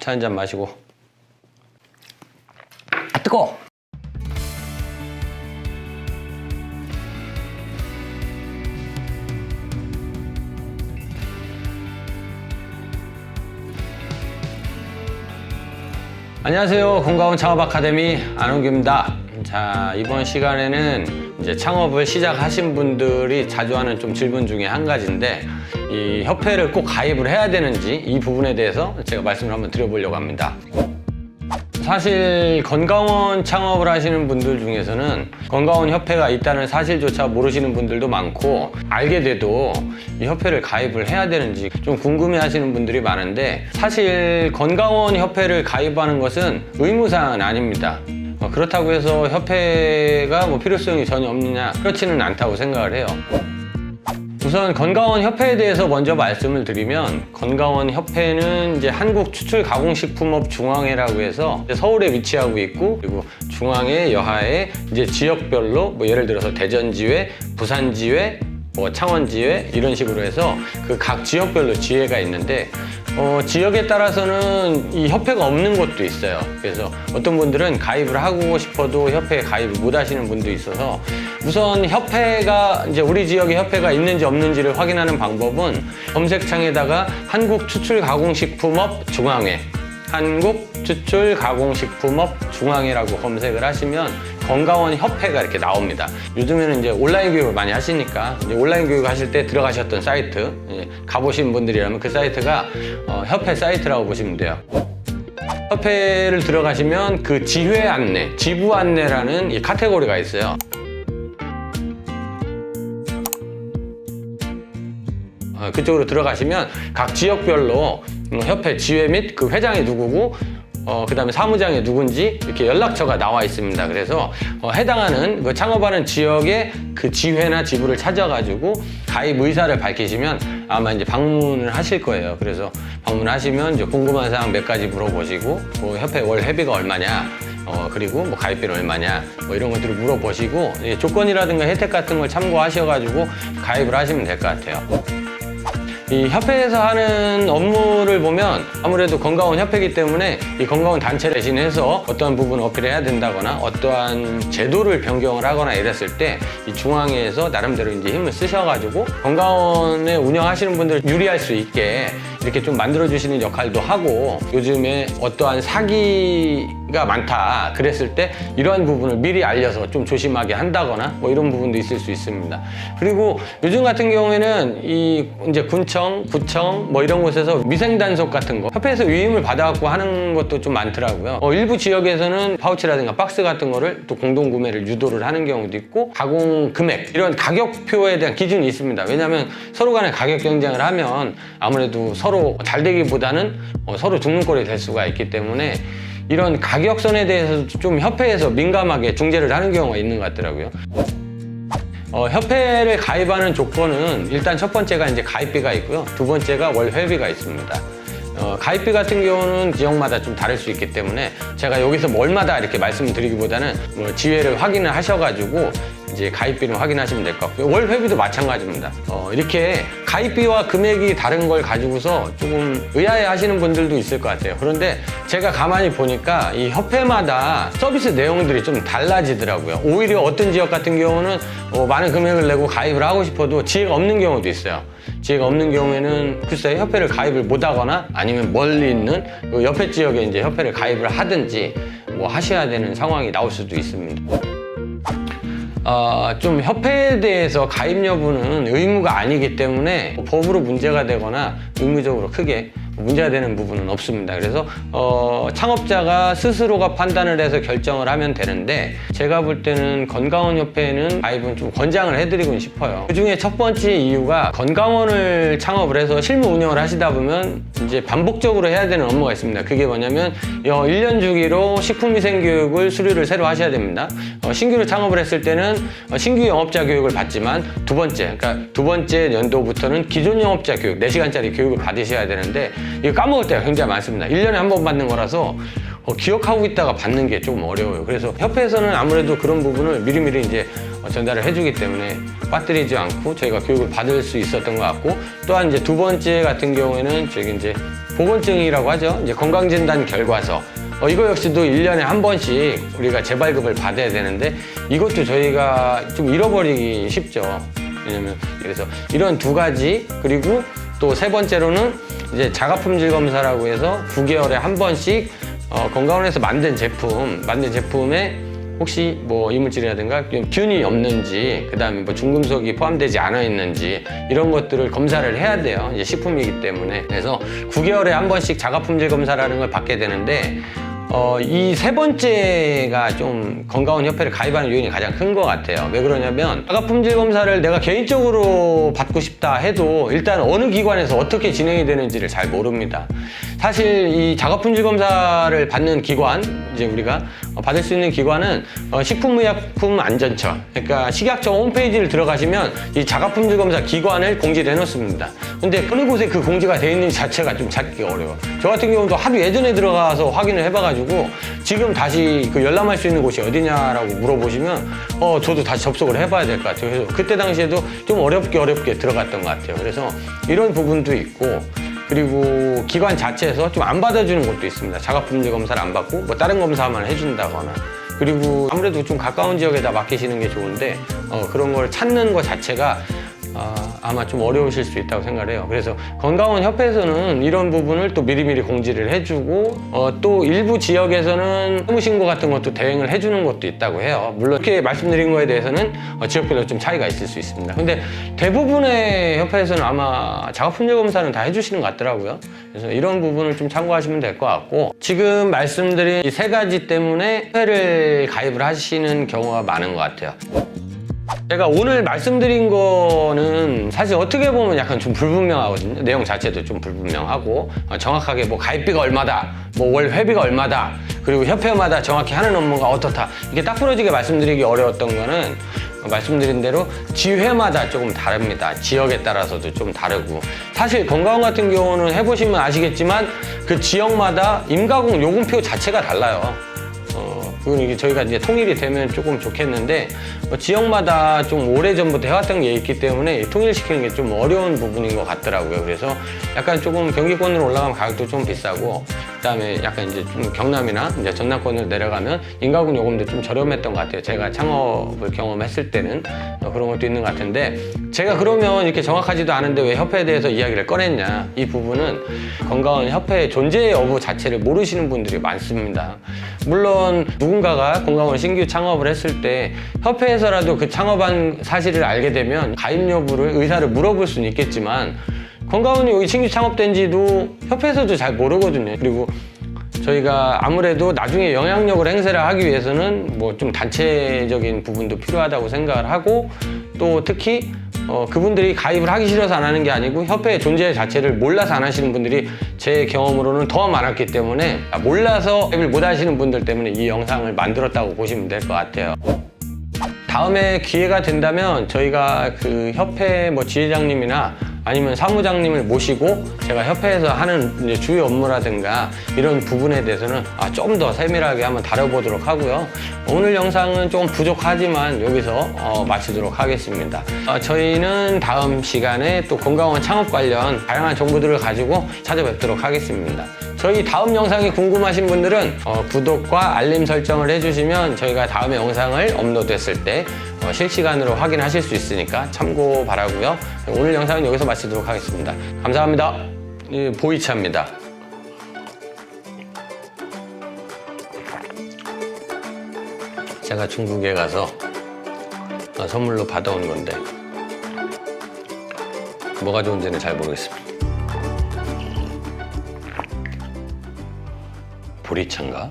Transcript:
차 한잔 마시고. 아, 뜨거워. 안녕하세요. 건강원 창업 아카데미 안홍규입니다. 자, 이번 시간에는 이제 창업을 시작하신 분들이 자주 하는 좀 질문 중에 한 가지인데, 이 협회를 꼭 가입을 해야 되는지 이 부분에 대해서 제가 말씀을 한번 드려보려고 합니다. 사실 건강원 창업을 하시는 분들 중에서는 건강원 협회가 있다는 사실조차 모르시는 분들도 많고, 알게 돼도 이 협회를 가입을 해야 되는지 좀 궁금해 하시는 분들이 많은데, 사실 건강원 협회를 가입하는 것은 의무사항은 아닙니다. 그렇다고 해서 협회가 뭐 필요성이 전혀 없느냐, 그렇지는 않다고 생각을 해요. 우선 건강원 협회에 대해서 먼저 말씀을 드리면, 건강원 협회는 이제 한국추출가공식품업 중앙회라고 해서 서울에 위치하고 있고, 그리고 중앙회, 여하에 이제 지역별로 뭐 예를 들어서 대전지회, 부산지회, 뭐 창원지회 이런 식으로 해서 그 각 지역별로 지회가 있는데, 지역에 따라서는 이 협회가 없는 곳도 있어요. 그래서 어떤 분들은 가입을 하고 싶어도 협회에 가입을 못 하시는 분도 있어서, 우선 협회가 이제 우리 지역에 협회가 있는지 없는지를 확인하는 방법은 검색창에다가 한국추출가공식품업 중앙회, 한국추출가공식품업 중앙회라고 검색을 하시면 건강원 협회가 이렇게 나옵니다. 요즘에는 이제 온라인 교육을 많이 하시니까 이제 온라인 교육 하실 때 들어가셨던 사이트, 가보신 분들이라면 그 사이트가 협회 사이트라고 보시면 돼요. 협회를 들어가시면 그 지회 안내, 지부 안내라는 이 카테고리가 있어요. 그쪽으로 들어가시면 각 지역별로 협회 지회 및 그 회장이 누구고, 그 다음에 사무장이 누군지 이렇게 연락처가 나와 있습니다. 그래서 해당하는 그 창업하는 지역의 그 지회나 지부를 찾아가지고 가입 의사를 밝히시면 아마 이제 방문을 하실 거예요. 그래서 방문하시면 이제 궁금한 사항 몇 가지 물어보시고, 뭐 협회 월 회비가 얼마냐, 그리고 뭐 가입비는 얼마냐, 뭐 이런 것들을 물어보시고, 조건이라든가 혜택 같은 걸 참고하셔가지고 가입을 하시면 될 것 같아요. 이 협회에서 하는 업무를 보면 아무래도 건강원 협회이기 때문에 이 건강원 단체 대신해서 어떠한 부분을 어필해야 된다거나 어떠한 제도를 변경을 하거나 이랬을 때 이 중앙회에서 나름대로 이제 힘을 쓰셔가지고 건강원에 운영하시는 분들을 유리할 수 있게 이렇게 좀 만들어주시는 역할도 하고, 요즘에 어떠한 사기가 많다 그랬을 때 이러한 부분을 미리 알려서 좀 조심하게 한다거나 뭐 이런 부분도 있을 수 있습니다. 그리고 요즘 같은 경우에는 이 이제 군청, 구청 뭐 이런 곳에서 위생단속 같은 거 협회에서 위임을 받아갖고 하는 것도 좀 많더라고요. 일부 지역에서는 파우치라든가 박스 같은 거를 또 공동구매를 유도를 하는 경우도 있고, 가공 금액 이런 가격표에 대한 기준이 있습니다. 왜냐하면 서로 간에 가격 경쟁을 하면 아무래도 서로 잘 되기보다는 서로 죽는 꼴이 될 수가 있기 때문에 이런 가격선에 대해서 좀 협회에서 민감하게 중재를 하는 경우가 있는 것 같더라고요. 협회를 가입하는 조건은 일단 첫 번째가 이제 가입비가 있고요. 두 번째가 월 회비가 있습니다. 가입비 같은 경우는 지역마다 좀 다를 수 있기 때문에 제가 여기서 뭐 얼마다 이렇게 말씀을 드리기보다는 뭐 지회를 확인을 하셔가지고 이제 가입비를 확인하시면 될 것 같고요. 월 회비도 마찬가지입니다. 이렇게 가입비와 금액이 다른 걸 가지고서 조금 의아해 하시는 분들도 있을 것 같아요. 그런데 제가 가만히 보니까 이 협회마다 서비스 내용들이 좀 달라지더라고요. 오히려 어떤 지역 같은 경우는 많은 금액을 내고 가입을 하고 싶어도 지혜가 없는 경우도 있어요. 지혜가 없는 경우에는 글쎄 협회를 가입을 못 하거나 아니면 멀리 있는 그 옆에 지역에 이제 협회를 가입을 하든지 뭐 하셔야 되는 상황이 나올 수도 있습니다. 좀 협회에 대해서 가입 여부는 의무가 아니기 때문에 법으로 문제가 되거나 의무적으로 크게 문제가 되는 부분은 없습니다. 그래서 창업자가 스스로가 판단을 해서 결정을 하면 되는데, 제가 볼 때는 건강원 협회는 가입은 좀 권장을 해드리고 싶어요. 그 중에 첫 번째 이유가 건강원을 창업을 해서 실무 운영을 하시다 보면 이제 반복적으로 해야 되는 업무가 있습니다. 그게 뭐냐면 1년 주기로 식품위생교육을 수료를 새로 하셔야 됩니다. 신규로 창업을 했을 때는 신규 영업자 교육을 받지만 두 번째 연도부터는 기존 영업자 교육 4시간짜리 교육을 받으셔야 되는데, 이거 까먹을 때가 굉장히 많습니다. 1년에 한 번 받는 거라서 기억하고 있다가 받는 게 조금 어려워요. 그래서 협회에서는 아무래도 그런 부분을 미리미리 이제 전달을 해주기 때문에 빠뜨리지 않고 저희가 교육을 받을 수 있었던 것 같고, 또한 이제 두 번째 같은 경우에는 저기 이제 보건증이라고 하죠. 이제 건강진단 결과서. 이거 역시도 1년에 한 번씩 우리가 재발급을 받아야 되는데 이것도 저희가 좀 잃어버리기 쉽죠. 왜냐면 그래서 이런 두 가지, 그리고 또 세 번째로는 이제 자가품질 검사라고 해서 9개월에 한 번씩 건강원에서 만든 제품에 혹시 뭐 이물질이라든가 균이 없는지, 그 다음에 뭐 중금속이 포함되지 않아 있는지 이런 것들을 검사를 해야 돼요. 이제 식품이기 때문에. 그래서 9개월에 한 번씩 자가품질 검사라는 걸 받게 되는데 이 세 번째가 좀 건강원 협회를 가입하는 요인이 가장 큰 것 같아요. 왜 그러냐면 자가품질 검사를 내가 개인적으로 받고 싶다 해도 일단 어느 기관에서 어떻게 진행이 되는지를 잘 모릅니다. 사실 이 자가품질 검사를 받는 기관, 이제 우리가 받을 수 있는 기관은 식품의약품안전처, 그러니까 식약처 홈페이지를 들어가시면 이 자가품질 검사 기관을 공지를 해놓습니다. 근데 어느 곳에 그 공지가 되어 있는지 자체가 좀 찾기가 어려워요. 저 같은 경우도 하도 예전에 들어가서 확인을 해봐가지고 지금 다시 그 열람할 수 있는 곳이 어디냐라고 물어보시면 저도 다시 접속을 해봐야 될 것 같아요. 그래서 그때 당시에도 좀 어렵게 들어갔던 것 같아요. 그래서 이런 부분도 있고, 그리고 기관 자체에서 좀 안 받아주는 곳도 있습니다. 자가품질 검사를 안 받고 뭐 다른 검사만 해준다거나. 그리고 아무래도 좀 가까운 지역에다 맡기시는 게 좋은데 그런 걸 찾는 것 자체가 아마 좀 어려우실 수 있다고 생각을 해요. 그래서 건강원 협회에서는 이런 부분을 또 미리미리 공지를 해주고 또 일부 지역에서는 세무신고 같은 것도 대행을 해주는 것도 있다고 해요. 물론 이렇게 말씀드린 거에 대해서는 지역별로 좀 차이가 있을 수 있습니다. 근데 대부분의 협회에서는 아마 자가품질 검사는 다 해주시는 것 같더라고요. 그래서 이런 부분을 좀 참고하시면 될 것 같고, 지금 말씀드린 이 세 가지 때문에 협회를 가입을 하시는 경우가 많은 것 같아요. 제가 오늘 말씀드린 거는 사실 어떻게 보면 약간 좀 불분명하거든요. 내용 자체도 좀 불분명하고 정확하게 뭐 가입비가 얼마다, 뭐 월 회비가 얼마다, 그리고 협회마다 정확히 하는 업무가 어떻다, 이게 딱 부러지게 말씀드리기 어려웠던 거는 말씀드린 대로 지회마다 조금 다릅니다. 지역에 따라서도 좀 다르고, 사실 건강원 같은 경우는 해보시면 아시겠지만 그 지역마다 임가공 요금표 자체가 달라요. 그건 이게 저희가 이제 통일이 되면 조금 좋겠는데 지역마다 좀 오래전부터 해왔던 게 있기 때문에 통일시키는 게 좀 어려운 부분인 것 같더라고요. 그래서 약간 조금 경기권으로 올라가면 가격도 좀 비싸고, 그다음에 약간 이제 좀 경남이나 이제 전남권으로 내려가면 인가공 요금도 좀 저렴했던 것 같아요. 제가 창업을 경험했을 때는 그런 것도 있는 것 같은데, 제가 그러면 이렇게 정확하지도 않은데 왜 협회에 대해서 이야기를 꺼냈냐, 이 부분은 건강원 협회의 존재 여부 자체를 모르시는 분들이 많습니다. 물론 누군가가 건강원 신규 창업을 했을 때 협회에서라도 그 창업한 사실을 알게 되면 가입 여부를, 의사를 물어볼 수는 있겠지만 건강원이 여기 신규 창업된 지도 협회에서도 잘 모르거든요. 그리고 저희가 아무래도 나중에 영향력을 행사를 하기 위해서는 뭐 좀 단체적인 부분도 필요하다고 생각을 하고, 또 특히 그분들이 가입을 하기 싫어서 안 하는 게 아니고 협회의 존재 자체를 몰라서 안 하시는 분들이 제 경험으로는 더 많았기 때문에, 몰라서 가입을 못 하시는 분들 때문에 이 영상을 만들었다고 보시면 될 것 같아요. 다음에 기회가 된다면 저희가 그 협회 뭐 지회장님이나 아니면 사무장님을 모시고 제가 협회에서 하는 이제 주요 업무라든가 이런 부분에 대해서는 좀 더 세밀하게 한번 다뤄보도록 하고요. 오늘 영상은 조금 부족하지만 여기서 마치도록 하겠습니다. 저희는 다음 시간에 또 건강원 창업 관련 다양한 정보들을 가지고 찾아뵙도록 하겠습니다. 저희 다음 영상이 궁금하신 분들은 구독과 알림 설정을 해주시면 저희가 다음에 영상을 업로드했을 때 실시간으로 확인하실 수 있으니까 참고 바라고요. 오늘 영상은 여기서 마치도록 하겠습니다. 감사합니다. 보이차입니다. 제가 중국에 가서 선물로 받아온 건데 뭐가 좋은지는 잘 모르겠습니다. 보리차인가?